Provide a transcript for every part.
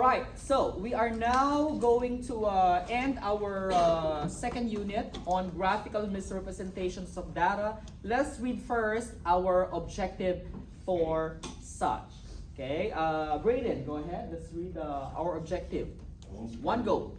Right, so we are now going to end our second unit on graphical misrepresentations of data. Let's read first our objective for such. Okay, Braden, go ahead. Let's read our objective. One go.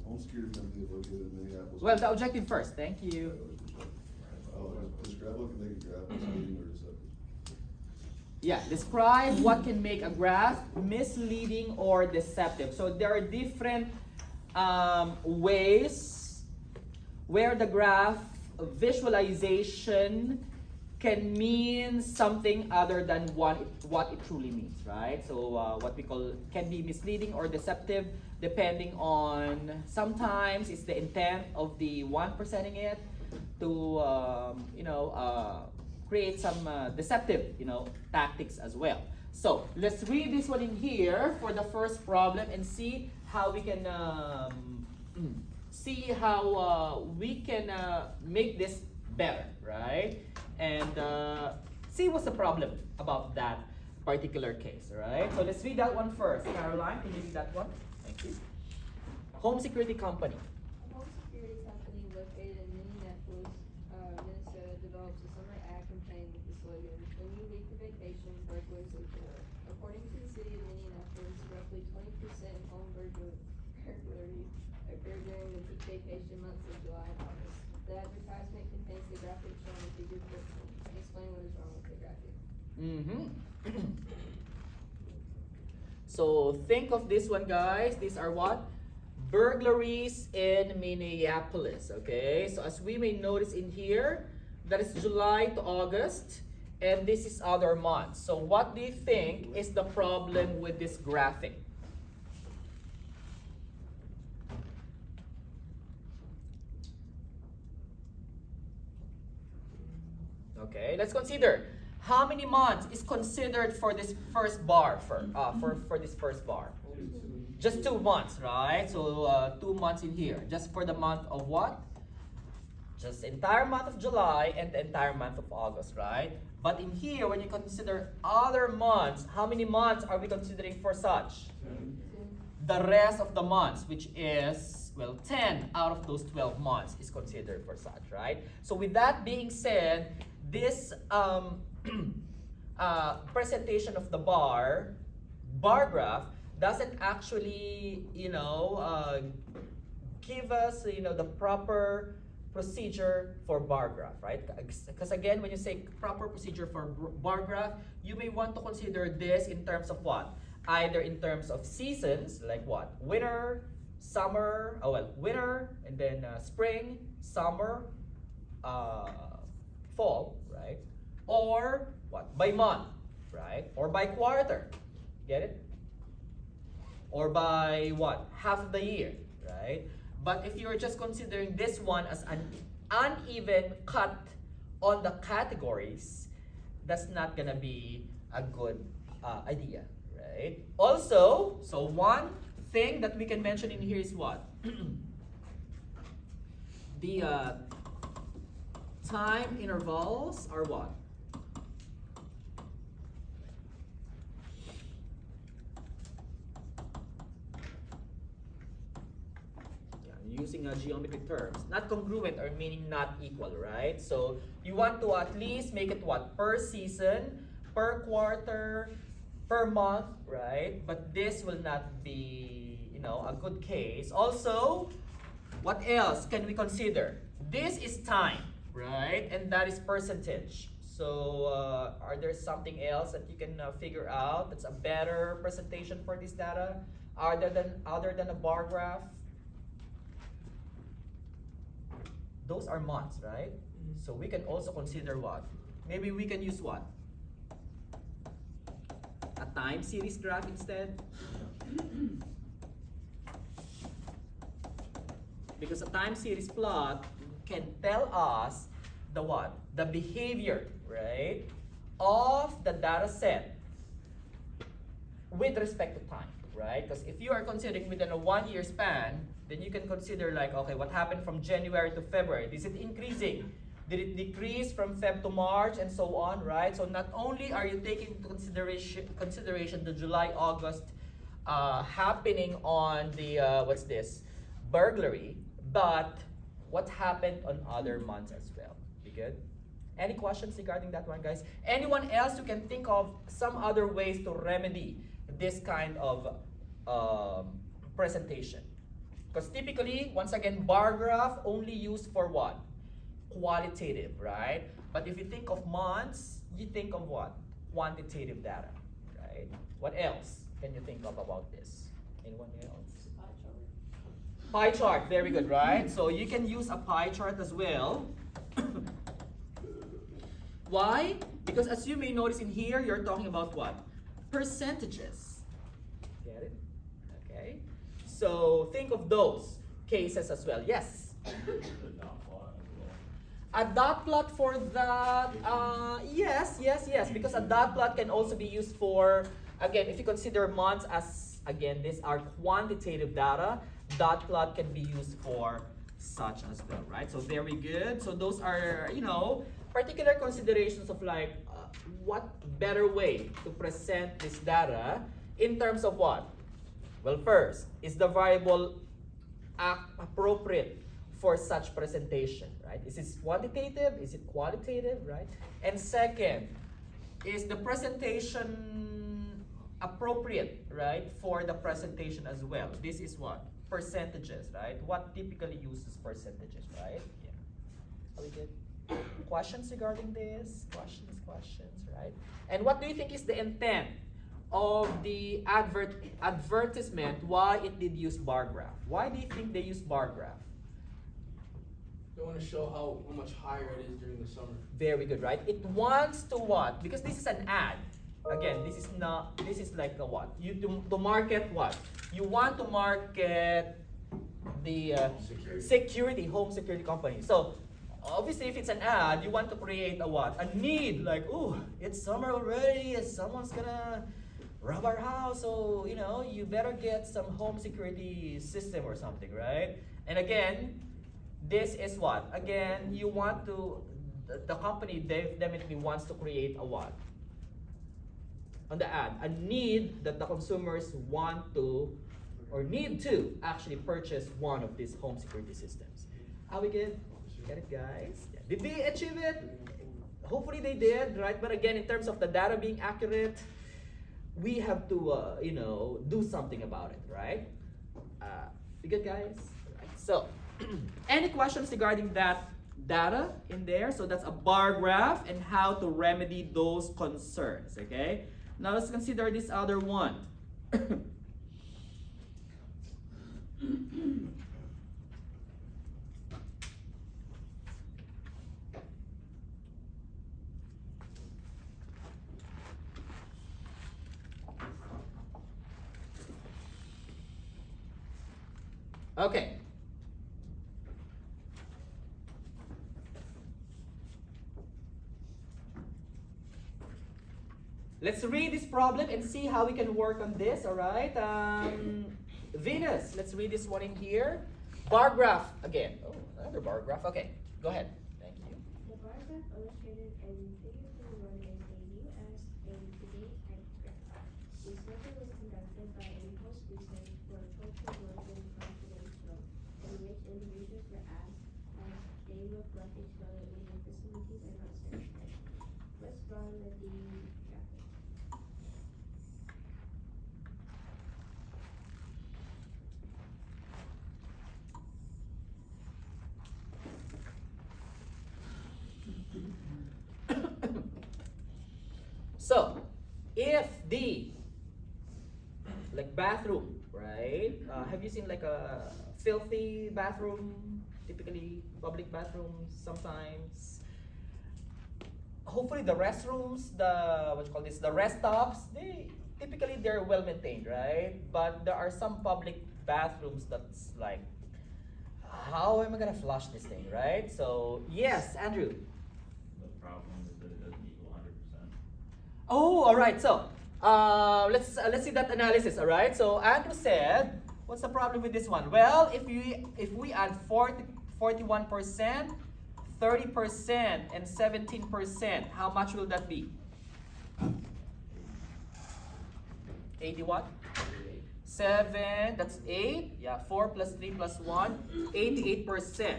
Home security company located in Minneapolis. Well, the objective first. Thank you. Describe what can make a graph misleading or deceptive. Yeah, describe what can make a graph misleading or deceptive. So there are different ways where the graph visualization can mean something other than what it truly means, right? So what we call can be misleading or deceptive depending on, sometimes it's the intent of the one presenting it to create some deceptive, tactics as well. So let's read this one in here for the first problem and see how we can make this better, right? And see what's the problem about that particular case, right? So let's read that one first. Caroline, can you read that one? Thank you. Home security company. A home security company located in Minneapolis, Minnesota, develops a summer ad campaign with the slogan, "When you leave for vacation, burglars leave for work." According to the city of Minneapolis, roughly 20% of home burglaries occur during the peak vacation months of July and August. The advertisement contains the graphic showing figure 14. Explain what is wrong with the graphic. So think of this one, guys. These are what? Burglaries in Minneapolis, okay? So as we may notice in here, that is July to August, and this is other months. So what do you think is the problem with this graphic? Okay, let's consider how many months is considered for this first bar for this first bar. Just 2 months, right? So 2 months in here, just for the month of what? Just entire month of July and the entire month of August, right? But in here, when you consider other months, how many months are we considering for such? The rest of the months, which is, well, 10 out of those 12 months is considered for such, right? So with that being said, this presentation of the bar graph doesn't actually, give us, the proper procedure for bar graph, right? Because again, when you say proper procedure for bar graph, you may want to consider this in terms of what? Either in terms of seasons, like what? Winter, summer, winter, and then spring, summer, fall, right? Or what? By month, right? Or by quarter. Get it? Or by what? Half of the year, right? But if you're just considering this one as an uneven cut on the categories, that's not gonna be a good idea, right? Also, so one thing that we can mention in here is what? The time intervals are what? Using geometric terms, not congruent or meaning not equal, right? So you want to at least make it what? Per season, per quarter, per month, right? But this will not be, a good case. Also, what else can we consider? This is time, right? And that is percentage. So are there something else that you can figure out that's a better presentation for this data other than a bar graph? Those are months, right? So we can also consider what? Maybe we can use what? A time series graph instead? Because a time series plot can tell us the what? The behavior, right? Of the data set with respect to time, right? Because if you are considering within a 1 year span, then you can consider like, okay, what happened from January to February? Is it increasing? Did it decrease from Feb to March and so on, right? So not only are you taking into consideration the July, August happening on the what's this burglary, but what happened on other months as well? Be good? Any questions regarding that one, guys? Anyone else who can think of some other ways to remedy this kind of presentation? Because typically, once again, bar graph only used for what? Qualitative, right? But if you think of months, you think of what? Quantitative data, right? What else can you think of about this? Anyone else? Pie chart, very good, right? So you can use a pie chart as well. Why? Because as you may notice in here, you're talking about what? Percentages. Get it? Okay. So think of those cases as well. Yes? A dot plot for that, yes. Because a dot plot can also be used for, again, if you consider months as, again, these are quantitative data, dot plot can be used for such as well, right? So very good. So those are, particular considerations of like, what better way to present this data in terms of what? Well, first, is the variable appropriate for such presentation, right? Is it quantitative? Is it qualitative, right? And second, is the presentation appropriate, right, for the presentation as well? This is what? Percentages, right? What typically uses percentages, right? Yeah. Are we good? Questions regarding this? Questions, right? And what do you think is the intent of the advertisement? Why it did use bar graph? Why do you think they use bar graph? They want to show how much higher it is during the summer. Very good, right? It wants to what? Because this is an ad. Again, this is like a what? To market what? You want to market the home security company. So obviously, if it's an ad, you want to create a what? A need, like, oh, it's summer already, someone's gonna rob our house, so you better get some home security system or something, right? And again, this is what? Again, you want to, the company definitely wants to create a what? On the ad, a need that the consumers want to or need to actually purchase one of these home security systems. Are we good? Get it, guys? Yeah. Did they achieve it? Hopefully they did, right? But again, in terms of the data being accurate, we have to, do something about it, right? You good, guys? Right. So, any questions regarding that data in there? So that's a bar graph and how to remedy those concerns, okay? Now let's consider this other one. Okay. Let's read this problem and see how we can work on this, all right? Venus, let's read this one in here. Bar graph again. Oh, another bar graph. Okay, go ahead. Thank you. The bar graph illustrated in figure 21 is a US and today type graph. The survey was conducted by in-house research for culture Northern Confidential, in which individuals were asked as they look like each other in the facilities and not certified. Let's run the graphic. So, if the bathroom, right? Have you seen like a filthy bathroom? Typically, public bathrooms sometimes. Hopefully, the restrooms, the rest stops, they're well maintained, right? But there are some public bathrooms that's like, how am I gonna flush this thing, right? So yes, Andrew. The problem is that it doesn't equal 100%. Oh, all right. So let's see that analysis. All right. So Andrew said, what's the problem with this one? Well, if we add 41%, 30%, and 17%, how much will that be? 80 what? 7, that's 8. Yeah, 4 plus 3 plus 1, 88%.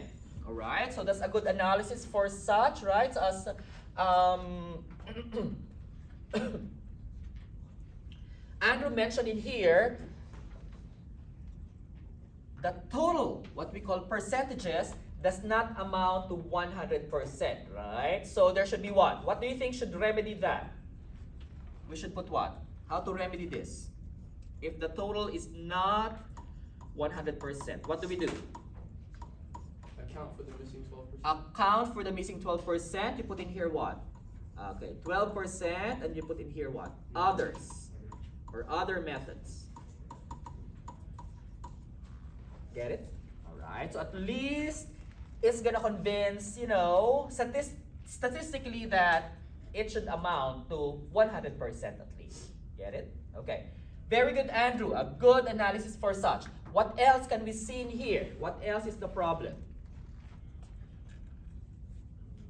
All right, so that's a good analysis for such, right? So as Andrew mentioned in here, the total, what we call percentages, does not amount to 100%, right? So there should be what? What do you think should remedy that? We should put what? How to remedy this? If the total is not 100%, what do we do? Account for the missing 12%. Account for the missing 12%. You put in here what? Okay, 12%, and you put in here what? Others, or other methods. Get it? Alright, so at least it's gonna convince, you know, statistically that it should amount to 100% at least. Get it? Okay. Very good, Andrew. A good analysis for such. What else can we see in here? What else is the problem?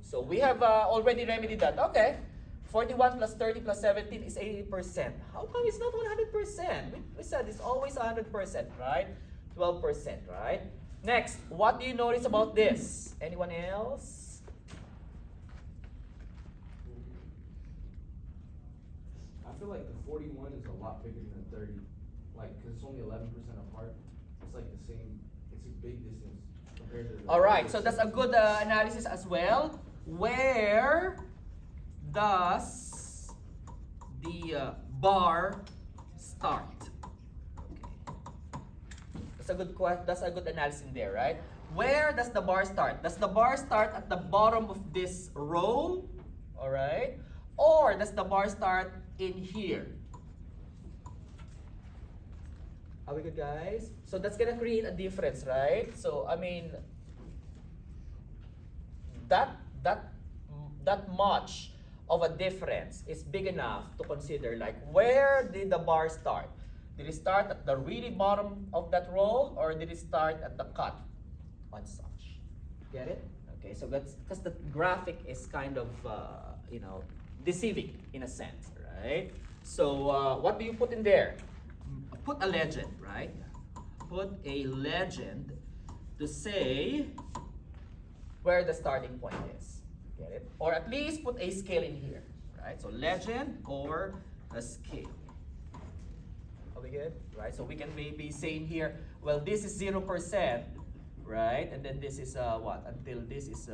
So we have already remedied that. Okay. 41 plus 30 plus 17 is 80%. How come it's not 100%? We said it's always 100%, right? 12%, right? Next, what do you notice about this? Anyone else? I feel like the 41 is a lot bigger than the 30. Like, because it's only 11% apart. It's like the same, it's a big distance compared to the. Alright, so that's a good analysis as well. Where does the bar start? That's a good analysis in there, right? Where does the bar start? Does the bar start at the bottom of this row? All right? Or does the bar start in here? Are we good, guys? So that's gonna create a difference, right? So I mean, that much of a difference is big enough to consider, like, where did the bar start? Did it start at the really bottom of that row, or did it start at the cut on such? Get it? Okay, so that's because the graphic is kind of, you know, deceiving in a sense, right? So what do you put in there? Put a legend, right? Put a legend to say where the starting point is. Get it? Or at least put a scale in here, right? So legend or a scale. Are we good? Right? So we can maybe say in here, well, this is 0%, right? And then this is what? Until this is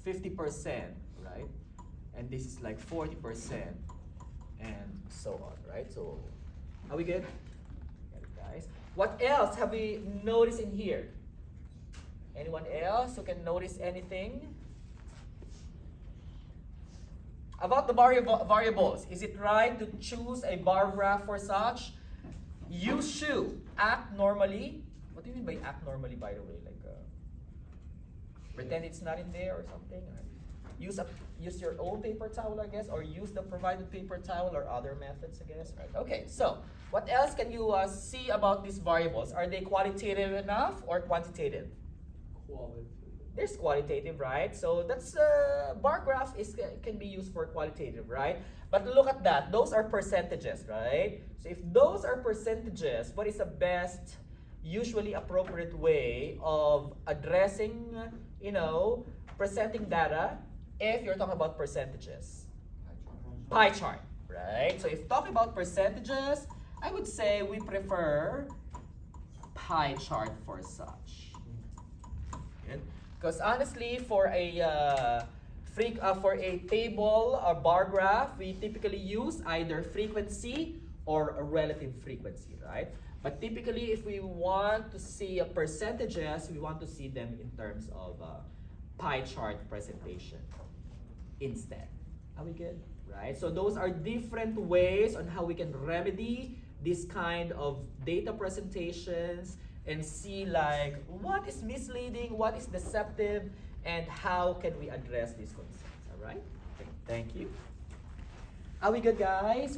50%, right? And this is like 40%, and so on, right? So, are we good? Get it, guys? What else have we noticed in here? Anyone else who can notice anything? About the variables, is it right to choose a bar graph for such? You should act normally. What do you mean by act normally, by the way? Like, pretend it's not in there or something? Or use your own paper towel, I guess, or use the provided paper towel or other methods, I guess. Right? Okay, so what else can you see about these variables? Are they qualitative enough or quantitative? Qualitative. There's qualitative, right? So that's bar graph can be used for qualitative, right? But look at that; those are percentages, right? So if those are percentages, what is the best, usually appropriate way of addressing, you know, presenting data? If you're talking about percentages, pie chart, right? So if talking about percentages, I would say we prefer pie chart for such. Good. Because honestly, for a table or bar graph, we typically use either frequency or a relative frequency, right? But typically, if we want to see percentages, we want to see them in terms of pie chart presentation instead. Are we good? Right? So those are different ways on how we can remedy this kind of data presentations and see, like, what is misleading, what is deceptive, and how can we address these concerns. All right? Okay, thank you. Are we good, guys?